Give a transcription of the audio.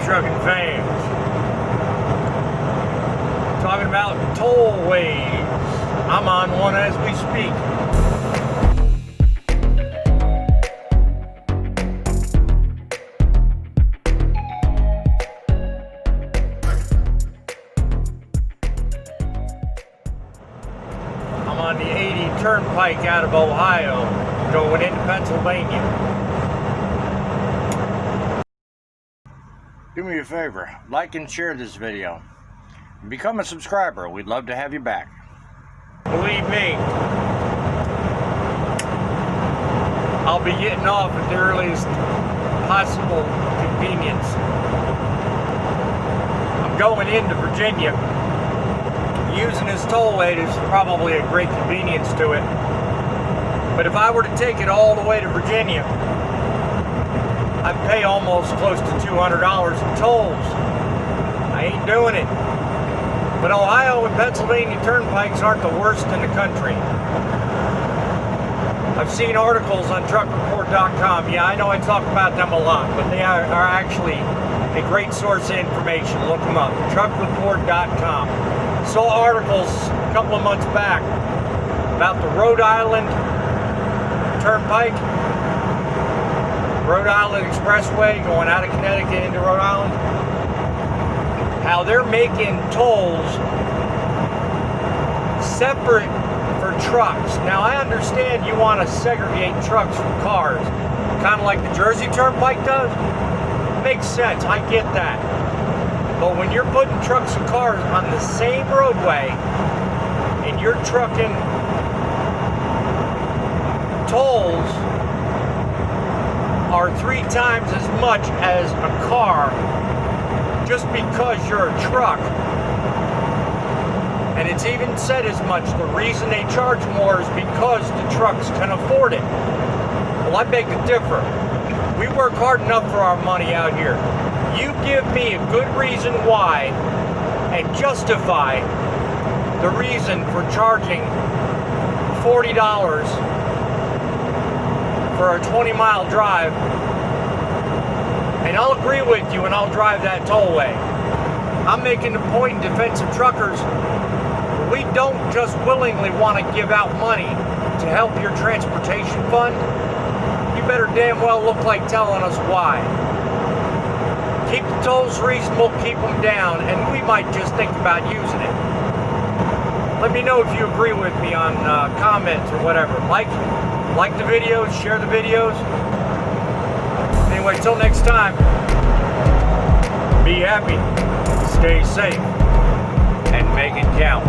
trucking fans. Talking about tollways. I'm on one as we speak. I'm on the 80 Turnpike out of Ohio, going into Pennsylvania. Do me a favor, like and share this video. Become a subscriber. We'd love to have you back. Believe me, I'll be getting off at the earliest possible convenience. I'm going into Virginia. Using this tollway is probably a great convenience to it. But if I were to take it all the way to Virginia, I'd pay almost close to $200 in tolls. I ain't doing it. But Ohio and Pennsylvania turnpikes aren't the worst in the country. I've seen articles on truckreport.com. Yeah, I know I talk about them a lot, but they are actually a great source of information. Look them up, truckreport.com. Saw articles a couple of months back about the Rhode Island Turnpike, Rhode Island Expressway going out of Connecticut into Rhode Island. How they're making tolls separate for trucks. Now I understand you want to segregate trucks from cars, kind of like the Jersey Turnpike does. Makes sense, I get that. But when you're putting trucks and cars on the same roadway and you're trucking tolls are 3 times as much as a car just because you're a truck, and it's even said as much, the reason they charge more is because the trucks can afford it. Well, I beg to differ. We work hard enough for our money out here. You give me a good reason why and justify the reason for charging $40 for a 20-mile drive, and I'll agree with you and I'll drive that tollway. I'm making the point in defense of truckers. We don't just willingly want to give out money to help your transportation fund. You better damn well look like telling us why. Keep the tolls reasonable, keep them down, and we might just think about using it. Let me know if you agree with me on comments or whatever. Like the videos, share the videos. Anyway, till next time, be happy, stay safe, and make it count.